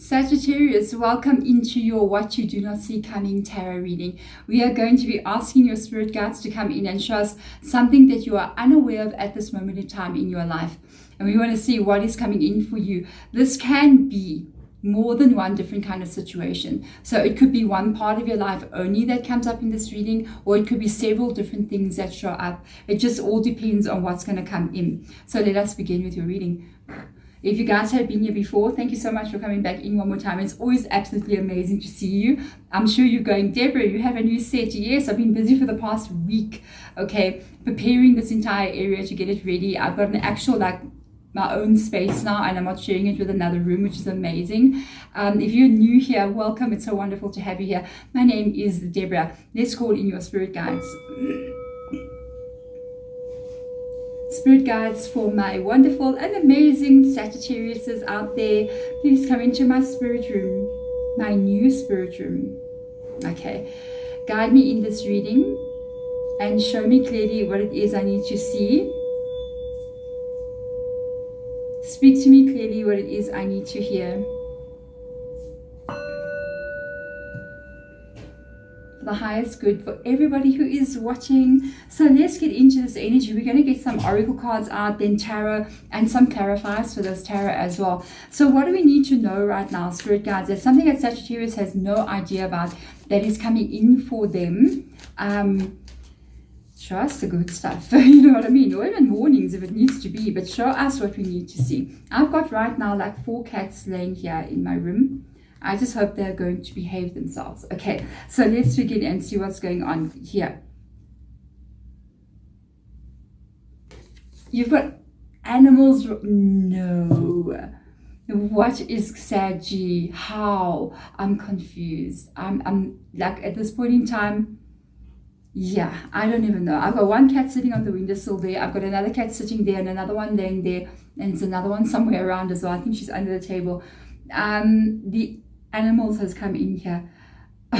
Sagittarius, welcome into your What You Do Not See Coming tarot reading. We are going to be asking your spirit guides to come in and show us something that you are unaware of at this moment in time in your life. And we want to see what is coming in for you. This can be more than one different kind of situation. So it could be one part of your life only that comes up in this reading, or it could be several different things that show up. It just all depends on what's going to come in. So let us begin with your reading. If you guys have been here before, thank you so much for coming back in one more time. It's always absolutely amazing to see you. I'm sure you're going, Deborah, you have a new set. Yes, I've been busy for the past week, okay, preparing this entire area to get it ready. I've got an actual, my own space now, and I'm not sharing it with another room, which is amazing. If you're new here, welcome. It's so wonderful to have you here. My name is Deborah. Let's call in your spirit guides. Spirit guides for my wonderful and amazing Sagittariuses out there, please come into my spirit room, my new spirit room. Okay, guide me in this reading and show me clearly what it is I need to see. Speak to me clearly what it is I need to hear. The highest good for everybody who is watching. So let's get into this energy. We're going to get some oracle cards out, then tarot, and some clarifiers for this tarot as well. So what do we need to know right now, spirit guides? There's something that Sagittarius has no idea about that is coming in for them. Show us the good stuff, you know what I mean, or even warnings if it needs to be, but show us what we need to see. I've got right now 4 cats laying here in my room. I just hope they're going to behave themselves. Okay, so let's begin and see what's going on here. You've got animals. No. What is Saggy? How? I'm confused. I'm at this point in time, yeah, I don't even know. I've got one cat sitting on the windowsill there. I've got another cat sitting there and another one laying there. And it's another one somewhere around as well. I think she's under the table. The animals has come in here.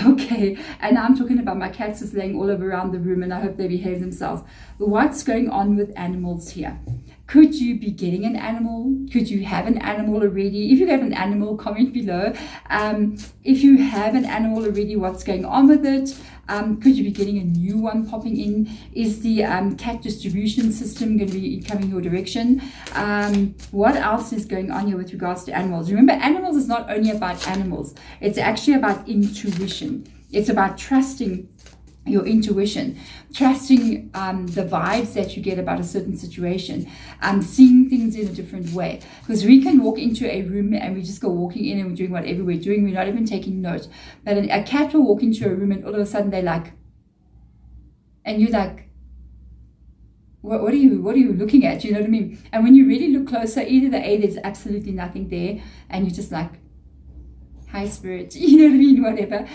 Okay, and I'm talking about my cats just laying all over around the room, and I hope they behave themselves. What's going on with animals here? Could you be getting an animal? Could you have an animal already? If you have an animal, comment below. If you have an animal already, what's going on with it? Could you be getting a new one popping in? Is the cat distribution system going to be coming your direction? What else is going on here with regards to animals? Remember, animals is not only about animals. It's actually about intuition. It's about trusting your intuition, trusting the vibes that you get about a certain situation, seeing things in a different way. Because we can walk into a room and we just go walking in and we're doing whatever we're doing. We're not even taking note. But a cat will walk into a room and all of a sudden they're like, and you're like, what are you looking at? You know what I mean? And when you really look closer, either there's absolutely nothing there, and you're just like, hi spirit, you know what I mean, whatever,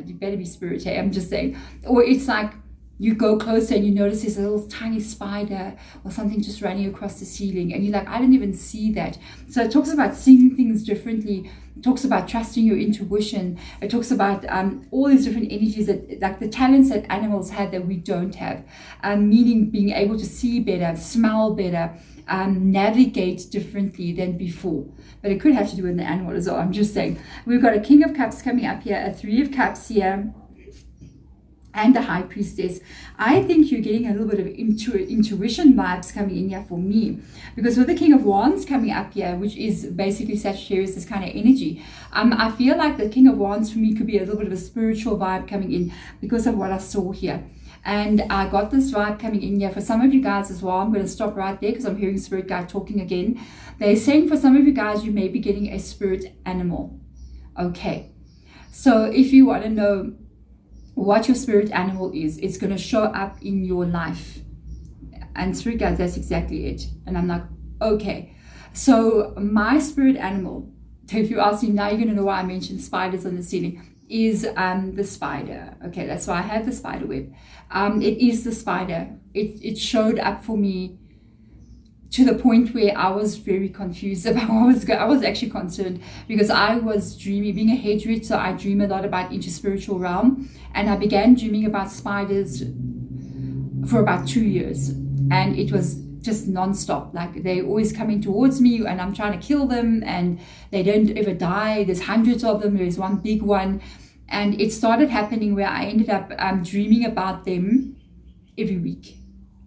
you better be spirit, hey, I'm just saying. Or it's like you go closer and you notice there's a little tiny spider or something just running across the ceiling, and you're like, I didn't even see that. So it talks about seeing things differently. It talks about trusting your intuition. It talks about all these different energies, that like the talents that animals have that we don't have, meaning being able to see better, smell better, navigate differently than before. But it could have to do with an animal as well. I'm just saying. We've got a King of Cups coming up here, a 3 of Cups here, and the High Priestess. I think you're getting a little bit of intuition vibes coming in here for me, because with the King of Wands coming up here, which is basically Sagittarius, this kind of energy, I feel like the King of Wands for me could be a little bit of a spiritual vibe coming in because of what I saw here. And I got this vibe coming in here for some of you guys as well. I'm going to stop right there because I'm hearing Spirit Guide talking again. They're saying for some of you guys, you may be getting a spirit animal. Okay. So if you want to know what your spirit animal is, it's going to show up in your life. And Spirit Guide, that's exactly it. And I'm like, okay. So my spirit animal, if you ask me now, you're going to know why I mentioned spiders on the ceiling, is the spider. Okay, that's why I have the spider web. It is the spider. It showed up for me to the point where I was very confused about I was actually concerned, because I was dreaming, being a hedge witch, so I dream a lot about into spiritual realm, and I began dreaming about spiders for about 2 years, and it was just non-stop. Like they're always coming towards me and I'm trying to kill them, and they don't ever die. There's hundreds of them. There's one big one, and it started happening where I ended up dreaming about them every week.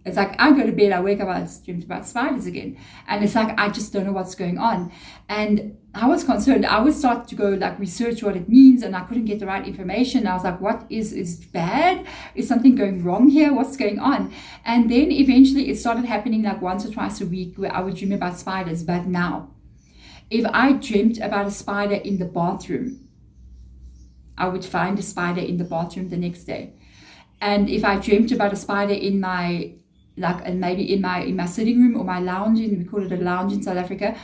It's like I go to bed, I wake up, I dream about spiders again, and it's like I just don't know what's going on. And I was concerned. I would start to go like research what it means, and I couldn't get the right information. I was like, what is bad? Is something going wrong here? What's going on? And then eventually it started happening like once or twice a week where I would dream about spiders. But now, if I dreamt about a spider in the bathroom, I would find a spider in the bathroom the next day. And if I dreamt about a spider in my and maybe in my sitting room or my lounge, we call it a lounge in South Africa,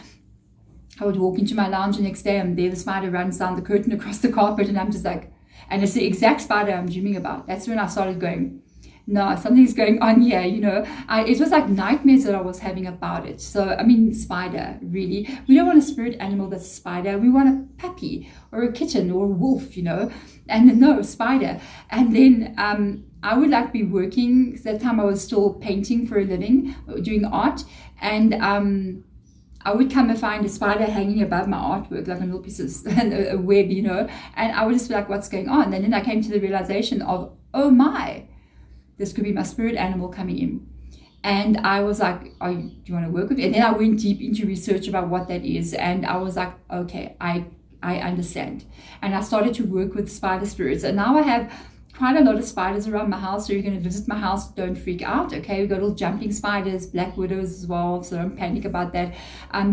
I would walk into my lounge the next day and there the spider runs down the curtain across the carpet, and I'm just like, and it's the exact spider I'm dreaming about. That's when I started going, no, something's going on here, you know. It was like nightmares that I was having about it. So, I mean, spider, really. We don't want a spirit animal that's a spider. We want a puppy or a kitten or a wolf, you know. And no, spider. And then I would like be working, because that time I was still painting for a living, doing art. And I would come and find a spider hanging above my artwork, like a little piece of a web, you know. And I would just be like, what's going on? And then I came to the realization of, oh my, this could be my spirit animal coming in. And I was like, do you want to work with me? And then I went deep into research about what that is. And I was like, okay, I understand. And I started to work with spider spirits. And now I have quite a lot of spiders around my house. So you're going to visit my house, don't freak out. Okay, we've got little jumping spiders, black widows as well. So don't panic about that.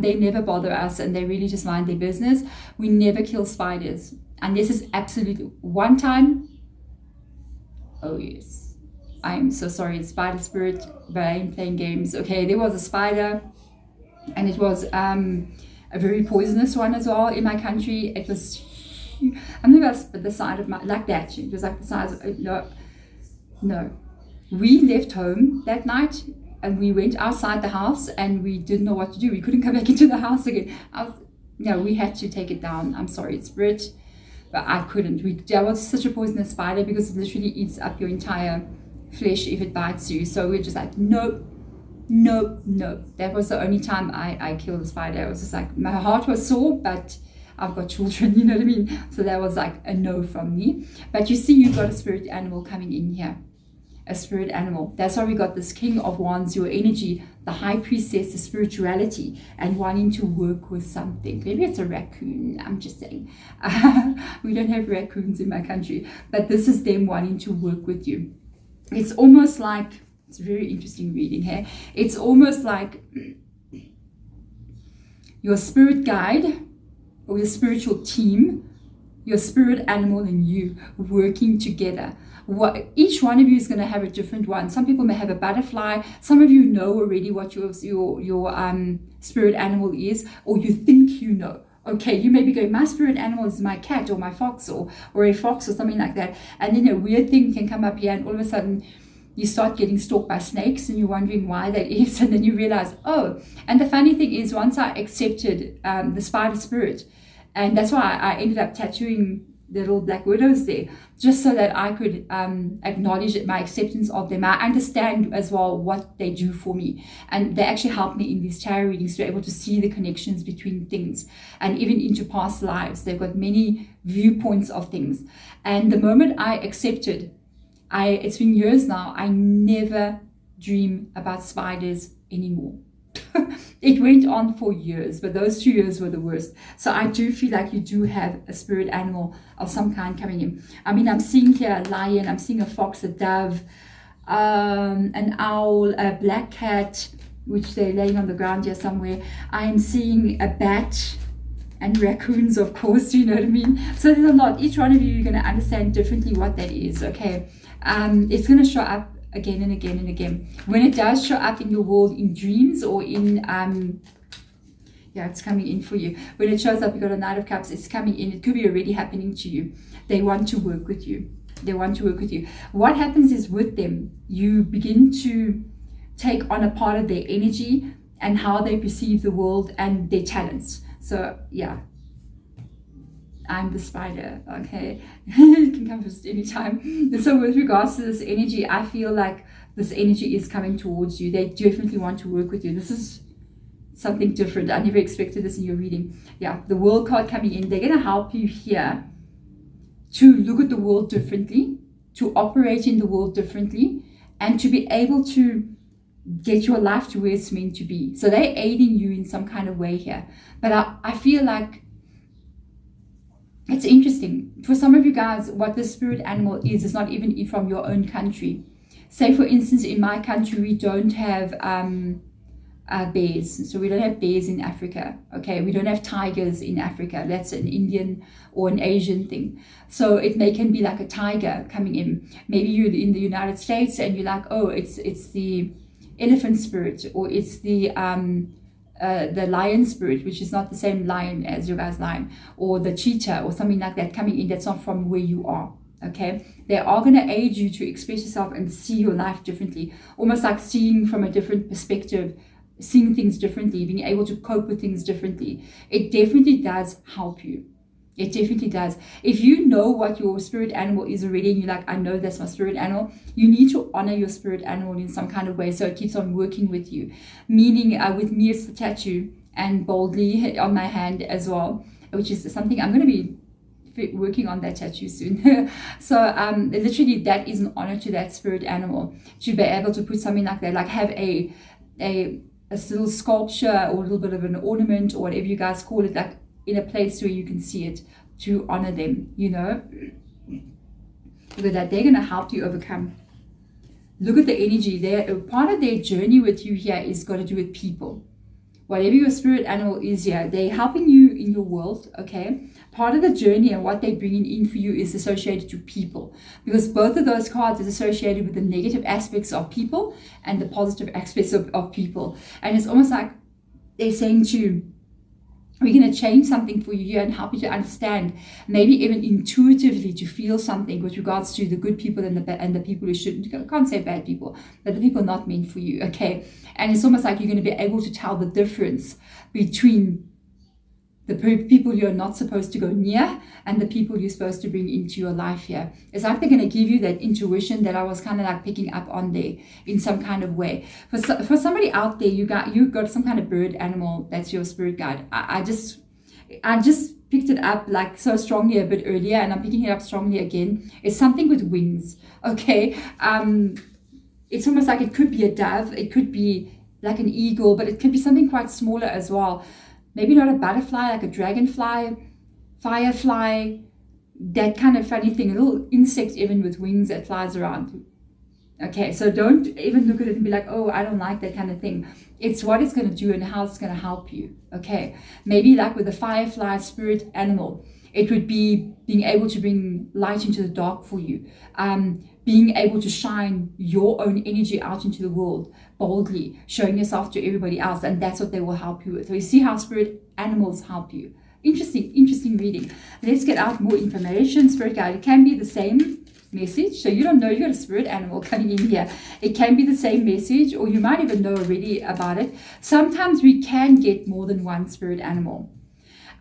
They never bother us, and they really just mind their business. We never kill spiders. And this is absolutely one time. Oh yes. I'm so sorry, spider spirit, but I ain't playing games. Okay, there was a spider, and it was a very poisonous one as well in my country. It was, I'm about the size of my, like that. It was like the size of, no. We left home that night, and we went outside the house, and we didn't know what to do. We couldn't come back into the house again. We had to take it down. I'm sorry, spirit, but I couldn't. That was such a poisonous spider, because it literally eats up your entire flesh if it bites you. So we're just like, nope. That was the only time I killed a spider. It was just like, my heart was sore, but I've got children, you know what I mean? So that was like a no from me. But you see, you've got a spirit animal coming in here. A spirit animal. That's why we got this King of Wands, your energy, the High Priestess, the spirituality, and wanting to work with something. Maybe it's a raccoon, I'm just saying. We don't have raccoons in my country, but this is them wanting to work with you. It's almost like, it's a very interesting reading here. It's almost like your spirit guide or your spiritual team, your spirit animal and you working together. Each one of you is going to have a different one. Some people may have a butterfly. Some of you know already what your spirit animal is, or you think you know. Okay, you may be going, my spirit animal is my cat or my fox or a fox or something like that. And then a weird thing can come up here, and all of a sudden you start getting stalked by snakes, and you're wondering why that is. And then you realize, oh, and the funny thing is, once I accepted the spider spirit, and that's why I ended up tattooing the little black widows there, just so that I could acknowledge my acceptance of them. I understand as well what they do for me, and they actually help me in these tarot readings to be able to see the connections between things, and even into past lives. They've got many viewpoints of things. And the moment I accepted, it's been years now, I never dream about spiders anymore. It went on for years, but those 2 years were the worst. So I do feel like you do have a spirit animal of some kind coming in. I mean, I'm seeing here a lion, I'm seeing a fox, a dove, an owl, a black cat, which they're laying on the ground here somewhere. I'm seeing a bat and raccoons, of course, you know what I mean? So there's a lot. Each one of you, you're going to understand differently what that is, okay? It's going to show up again and again and again. When it does show up in your world in dreams or in it's coming in for you. When it shows up, you got a Knight of Cups, it's coming in. It could be already happening to you. They want to work with you. What happens is, with them, you begin to take on a part of their energy and how they perceive the world and their talents. So yeah, I'm the spider, okay? You can come visit anytime. So with regards to this energy, I feel like this energy is coming towards you. They definitely want to work with you. This is something different. I never expected this in your reading. Yeah, the World card coming in. They're going to help you here to look at the world differently, to operate in the world differently, and to be able to get your life to where it's meant to be. So they're aiding you in some kind of way here. But I feel like it's interesting. For some of you guys, what the spirit animal is not even from your own country. Say, for instance, in my country, we don't have bears. So we don't have bears in Africa. Okay, we don't have tigers in Africa. That's an Indian or an Asian thing. So it can be like a tiger coming in. Maybe you're in the United States and you're like, oh, it's the elephant spirit, or it's the lion spirit, which is not the same lion as your guys' lion, or the cheetah or something like that coming in that's not from where you are. Okay, they are going to aid you to express yourself and see your life differently, almost like seeing from a different perspective, seeing things differently, being able to cope with things differently. It definitely does help you. It definitely does. If you know what your spirit animal is already, and you're like, I know that's my spirit animal, you need to honor your spirit animal in some kind of way so it keeps on working with you. Meaning, with me, it's the tattoo, and boldly on my hand as well, which is something I'm going to be working on that tattoo soon. So literally that is an honor to that spirit animal, to be able to put something like that, like have a little sculpture or a little bit of an ornament or whatever you guys call it, like in a place where you can see it, to honor them, you know. Look at that. They're going to help you overcome. Look at the energy. Part of their journey with you here is got to do with people. Whatever your spirit animal is here, they're helping you in your world, okay? Part of the journey and what they're bringing in for you is associated to people, because both of those cards is associated with the negative aspects of people and the positive aspects of people. And it's almost like they're saying to you, we're going to change something for you here and help you to understand, maybe even intuitively to feel something with regards to the good people and the people who shouldn't. I can't say bad people, but the people not meant for you, okay? And it's almost like you're going to be able to tell the difference between the people you're not supposed to go near and the people you're supposed to bring into your life here. It's like they're going to give you that intuition that I was kind of like picking up on there in some kind of way. For somebody out there, you got some kind of bird animal that's your spirit guide. I just picked it up like so strongly a bit earlier, and I'm picking it up strongly again. It's something with wings, okay? It's almost like it could be a dove, it could be like an eagle, but it could be something quite smaller as well. Maybe not a butterfly, like a dragonfly, firefly, that kind of funny thing, a little insect even with wings that flies around. Okay, so don't even look at it and be like, oh, I don't like that kind of thing. It's what it's going to do and how it's going to help you. Okay, maybe like with the firefly spirit animal, it would be being able to bring light into the dark for you, being able to shine your own energy out into the world boldly, showing yourself to everybody else, and that's what they will help you with. So you see how spirit animals help you. Interesting reading. Let's get out more information. Spirit guide, it can be the same message. So you don't know you got a spirit animal coming in here. It can be the same message, or you might even know already about it. Sometimes we can get more than one spirit animal.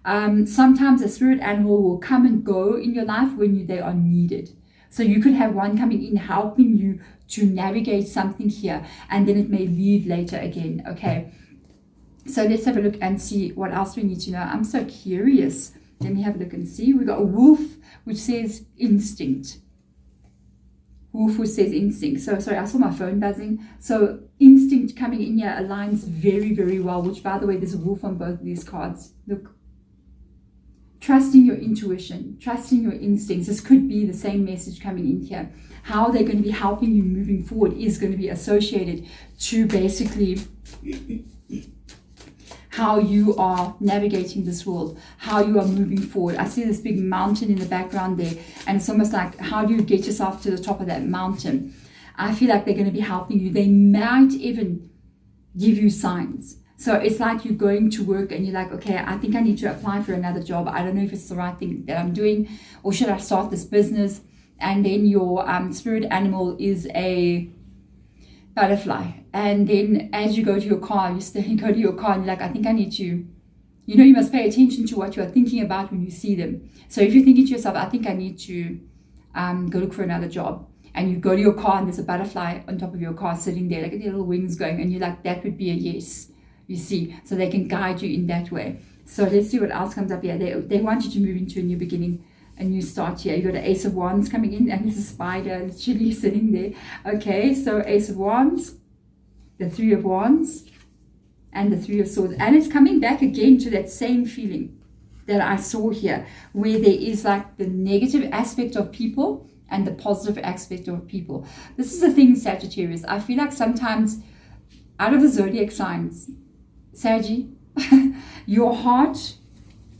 Sometimes a spirit animal will come and go in your life when they are needed. So you could have one coming in helping you to navigate something here, and then it may leave later again. Okay, so let's have a look and see what else we need to know. I'm so curious. Let me have a look and see. We got a wolf, which says instinct. Wolf, which says instinct. So sorry, I saw my phone buzzing. So instinct coming in here aligns very, very well, which, by the way, there's a wolf on both of these cards. Look. Trusting your intuition, trusting your instincts. This could be the same message coming in here. How they're going to be helping you moving forward is going to be associated to basically how you are navigating this world, how you are moving forward. I see this big mountain in the background there, and it's almost like, how do you get yourself to the top of that mountain? I feel like they're going to be helping you. They might even give you signs. So it's like you're going to work and you're like, okay, I think I need to apply for another job. I don't know if it's the right thing that I'm doing, or should I start this business? And then your spirit animal is a butterfly. And then as you go to your car, you go to your car and you're like, I think I need to, you must pay attention to what you are thinking about when you see them. So if you're thinking to yourself, I think I need to go look for another job, and you go to your car and there's a butterfly on top of your car sitting there, like the little wings going, and you're like, that would be a yes, you see. So they can guide you in that way. So let's see what else comes up here. They want you to move into a new beginning, a new start here. You got an Ace of Wands coming in, and there's a spider literally sitting there. Okay, so Ace of Wands, the Three of Wands, and the Three of Swords. And it's coming back again to that same feeling that I saw here, where there is like the negative aspect of people and the positive aspect of people. This is the thing, Sagittarius. I feel like sometimes out of the zodiac signs, Saggy, your heart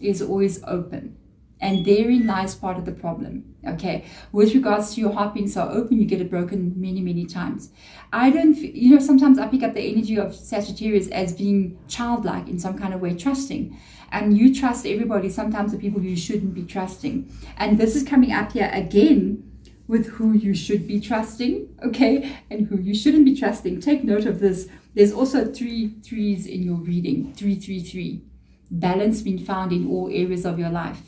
is always open. And therein lies part of the problem, okay? With regards to your heart being so open, you get it broken many, many times. I don't, you know, sometimes I pick up the energy of Sagittarius as being childlike in some kind of way, trusting. And you trust everybody, sometimes the people you shouldn't be trusting. And this is coming up here again with who you should be trusting, okay? And who you shouldn't be trusting. Take note of this. There's also 3 threes in your reading, 333. Balance being found in all areas of your life.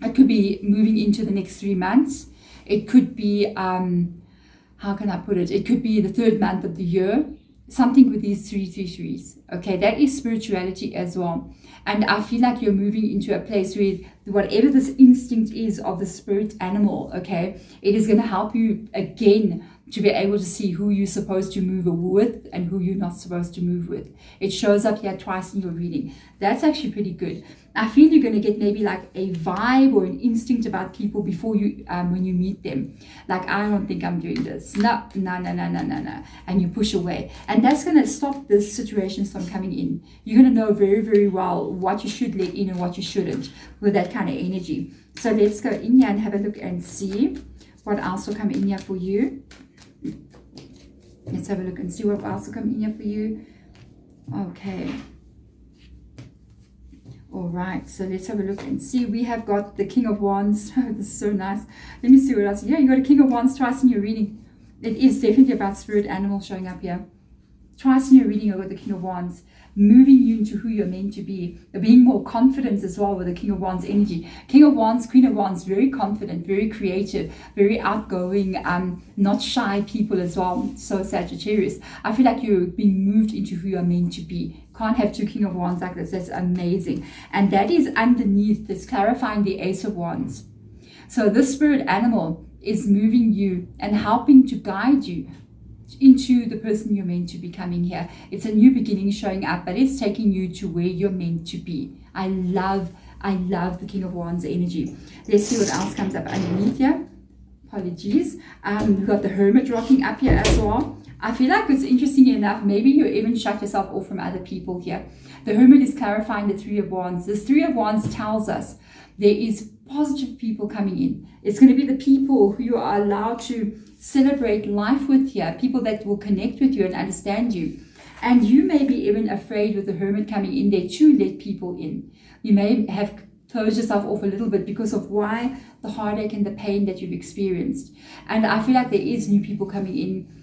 It could be moving into the next 3 months. It could be, how can I put it? It could be the 3rd month of the year. Something with these 333s. Okay, that is spirituality as well. And I feel like you're moving into a place where whatever this instinct is of the spirit animal, okay, it is going to help you again to be able to see who you're supposed to move with and who you're not supposed to move with. It shows up here twice in your reading. That's actually pretty good. I feel you're going to get maybe like a vibe or an instinct about people before you, when you meet them. Like, I don't think I'm doing this. No. And you push away. And that's going to stop this situations from coming in. You're going to know very, very well what you should let in and what you shouldn't with that kind of energy. So let's go in here and have a look and see what else will come in here for you. Let's have a look and see what else will come in here for you. Okay. All right, so let's have a look and see. We have got the King of Wands. Oh, this is so nice. Let me see what else. Yeah, you got a King of Wands twice in your reading. It is definitely about spirit animal showing up here. Twice in your reading, you've got the King of Wands, moving you into who you're meant to be, being more confident as well with the King of Wands energy. King of Wands, Queen of Wands, very confident, very creative, very outgoing, not shy people as well. So Sagittarius, I feel like you're being moved into who you're meant to be. Can't have 2 King of Wands like this. That's amazing. And that is underneath this, clarifying the Ace of Wands. So this spirit animal is moving you and helping to guide you into the person you're meant to be coming here. It's a new beginning showing up, but it's taking you to where you're meant to be. I love the King of Wands energy. Let's see what else comes up underneath here. Apologies. We've got the Hermit rocking up here as well. I feel like it's interesting enough, maybe you even shut yourself off from other people here. The Hermit is clarifying the 3 of Wands. This 3 of Wands tells us there is positive people coming in. It's going to be the people who you are allowed to celebrate life with here, people that will connect with you and understand you. And you may be even afraid with the Hermit coming in there to let people in. You may have closed yourself off a little bit because of why the heartache and the pain that you've experienced. And I feel like there is new people coming in.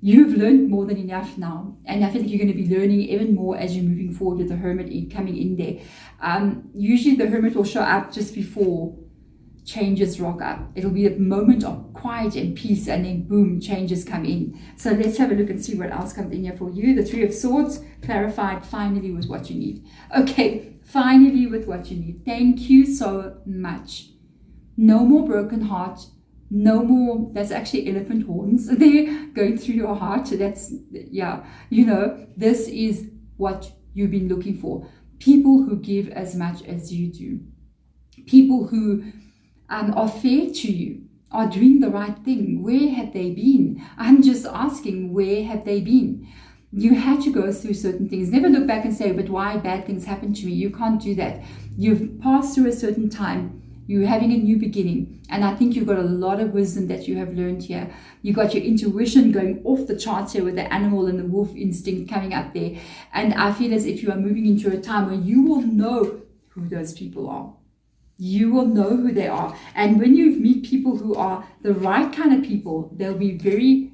You've learned more than enough now. And I feel like you're going to be learning even more as you're moving forward with the Hermit coming in there. Usually the Hermit will show up just before changes rock up. It'll be a moment of quiet and peace, and then boom, changes come in. So let's have a look and see what else comes in here for you. The 3 of Swords, clarified finally with what you need. Okay, finally with what you need. Thank you so much. No more broken heart. No more, that's actually elephant horns there going through your heart. That's, yeah, you know, this is what you've been looking for. People who give as much as you do. People who are fair to you, are doing the right thing. Where have they been? I'm just asking, where have they been? You had to go through certain things. Never look back and say, but why bad things happened to me? You can't do that. You've passed through a certain time. You're having a new beginning. And I think you've got a lot of wisdom that you have learned here. You got your intuition going off the charts here with the animal and the wolf instinct coming up there. And I feel as if you are moving into a time where you will know who those people are. You will know who they are. And when you meet people who are the right kind of people, they'll be very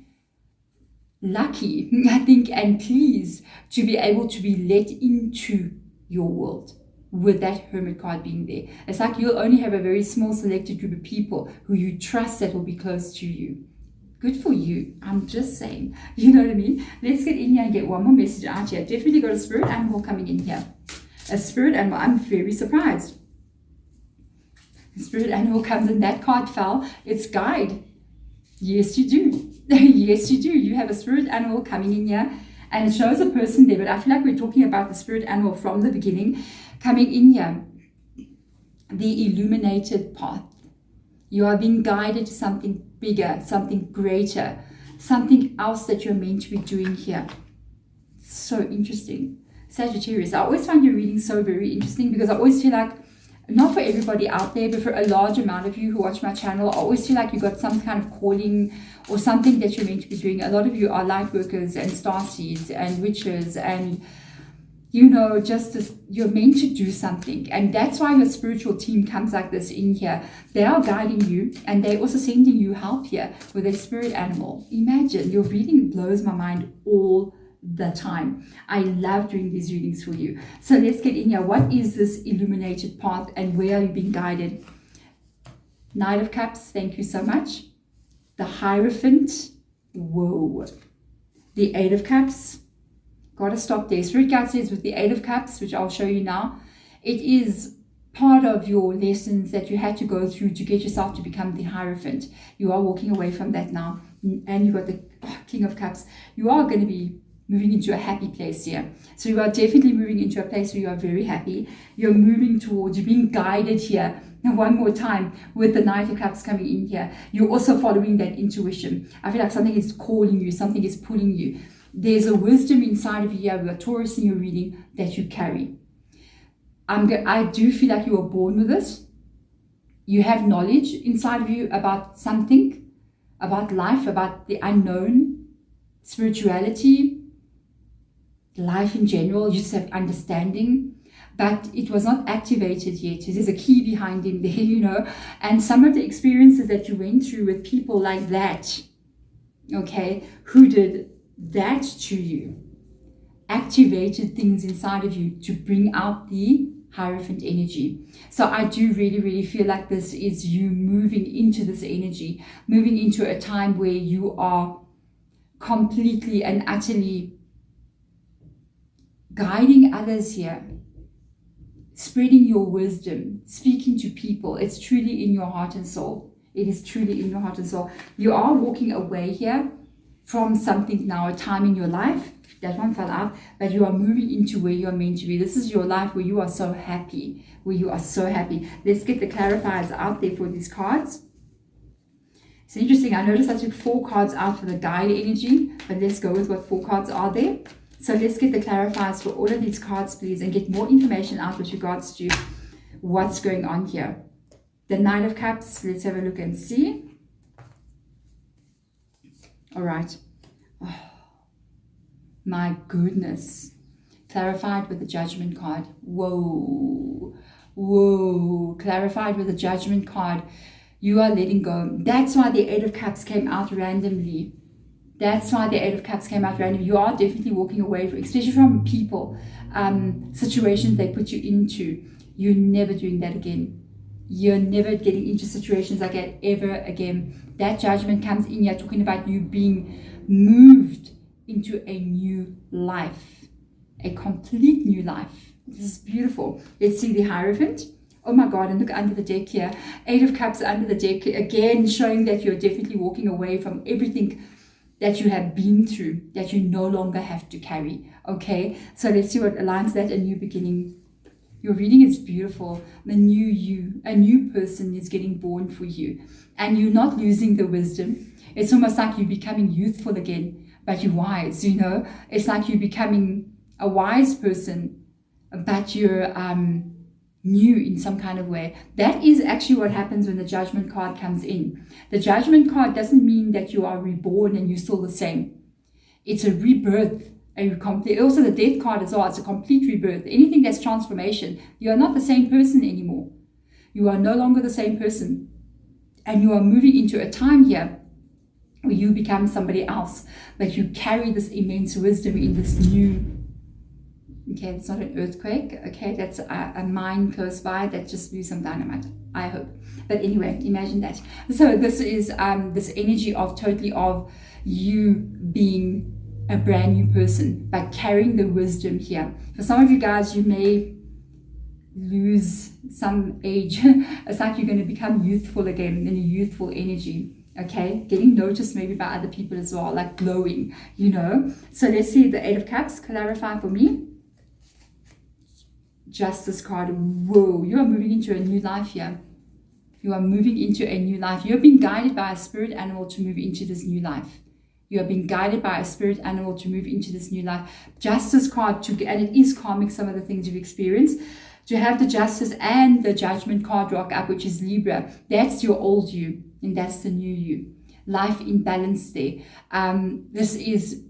lucky, I think, and pleased to be able to be let into your world with that Hermit card being there. It's like you'll only have a very small selected group of people who you trust that will be close to you. Good for you. I'm just saying. You know what I mean? Let's get in here and get one more message out here. Definitely got a spirit animal coming in here. A spirit animal. I'm very surprised. The spirit animal comes in. That card fell. It's guide. Yes, you do. Yes, you do. You have a spirit animal coming in here. And it shows a person there. But I feel like we're talking about the spirit animal from the beginning coming in here. The illuminated path. You are being guided to something bigger, something greater, something else that you're meant to be doing here. So interesting. Sagittarius, I always find your reading so very interesting because I always feel like, not for everybody out there, but for a large amount of you who watch my channel, I always feel like you got some kind of calling or something that you're meant to be doing. A lot of you are light workers and starseeds and witches and, you know, just as you're meant to do something. And that's why your spiritual team comes like this in here. They are guiding you and they're also sending you help here with a spirit animal. Imagine, your reading blows my mind all the time. I love doing these readings for you. So let's get in here. What is this illuminated path and where are you being guided? Knight of Cups, thank you so much. The Hierophant, whoa. The Eight of Cups. Gotta stop there. Spirit guide says with the Eight of Cups, which I'll show you now, it is part of your lessons that you had to go through to get yourself to become the Hierophant. You are walking away from that now. And you've got the King of Cups. You are going to be moving into a happy place here. So you are definitely moving into a place where you are very happy. You're moving towards, you're being guided here. And one more time with the Knight of Cups coming in here. You're also following that intuition. I feel like something is calling you, something is pulling you. There's a wisdom inside of you here, we are Taurus in your reading, that you carry. I do feel like you were born with this. You have knowledge inside of you about something, about life, about the unknown, spirituality, life in general. You just have understanding, but it was not activated yet. There's a key behind him there, you know. And some of the experiences that you went through with people like that, okay, who did that to you, activated things inside of you to bring out the Hierophant energy. So I do really feel like this is you moving into this energy, moving into a time where you are completely and utterly guiding others here, spreading your wisdom, speaking to people. It's truly in your heart and soul. It is truly in your heart and soul. You are walking away here from something now, a time in your life. That one fell out, but you are moving into where you are meant to be. This is your life where you are so happy, where you are so happy. Let's get the clarifiers out there for these cards. It's interesting. I noticed I took 4 cards out for the guide energy, but let's go with what 4 cards are there. So let's get the clarifiers for all of these cards, please, and get more information out with regards to what's going on here. The Knight of Cups, let's have a look and see. All right. Oh, my goodness. Clarified with the Judgment card. Whoa. Whoa. Clarified with the Judgment card. You are letting go. That's why the Eight of Cups came out randomly. That's why the Eight of Cups came out randomly. You are definitely walking away, especially from people, situations they put you into. You're never doing that again. You're never getting into situations like that ever again. That Judgment comes in here talking about you being moved into a new life, a complete new life. This is beautiful. Let's see the Hierophant. Oh my God, and look under the deck here. Eight of Cups under the deck, again showing that you're definitely walking away from everything that you have been through, that you no longer have to carry. Okay, so let's see what aligns that. A new beginning. Your reading is beautiful. The new you, a new person is getting born for you. And you're not losing the wisdom. It's almost like you're becoming youthful again, but you're wise, you know. It's like you're becoming a wise person, but you're new in some kind of way. That is actually what happens when the Judgment card comes in. The Judgment card doesn't mean that you are reborn and you're still the same. It's a rebirth. Also the Death card as well, it's a complete rebirth. Anything that's transformation, you are not the same person anymore. You are no longer the same person. And you are moving into a time here where you become somebody else. But you carry this immense wisdom in this new Okay, it's not an earthquake. Okay, that's a mine close by that just blew some dynamite, I hope. But anyway, imagine that. So this is this energy of totally of you being a brand new person, but carrying the wisdom here. For some of you guys, you may lose some age. It's like you're going to become youthful again, in a youthful energy. Okay, getting noticed maybe by other people as well, like glowing, you know. So let's see the Eight of Cups. Clarify for me. Justice card. Whoa, you are moving into a new life here. You are moving into a new life. You're being guided by a spirit animal to move into this new life. You are being guided by a spirit animal to move into this new life. Justice card, and it is karmic, some of the things you've experienced. To have the Justice and the Judgment card rock up, which is Libra. That's your old you, and that's the new you. Life in balance there. This is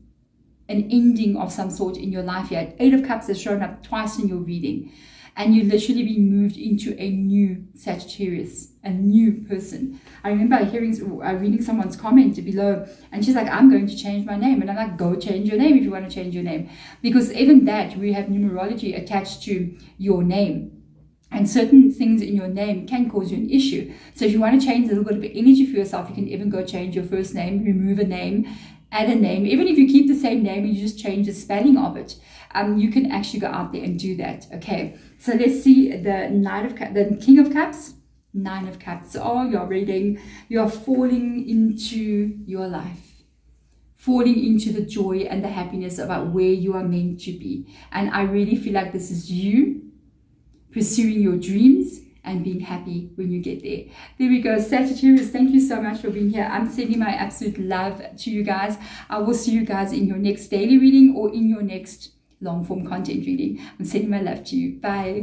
an ending of some sort in your life here. Eight of Cups has shown up twice in your reading. And you literally being moved into a new Sagittarius, a new person. I remember reading someone's comment below, and she's like, I'm going to change my name. And I'm like, go change your name if you want to change your name. Because even that, we have numerology attached to your name. And certain things in your name can cause you an issue. So if you want to change a little bit of energy for yourself, you can even go change your first name, remove a name, add a name. Even if you keep the same name and you just change the spelling of it, you can actually go out there and do that. Okay, so let's see the King of Cups, Nine of Cups. Oh, you're reading, you're falling into your life, falling into the joy and the happiness about where you are meant to be. And I really feel like this is you pursuing your dreams and being happy when you get there. There we go. Sagittarius, thank you so much for being here. I'm sending my absolute love to you guys. I will see you guys in your next daily reading or in your next long form content reading. I'm sending my love to you. Bye.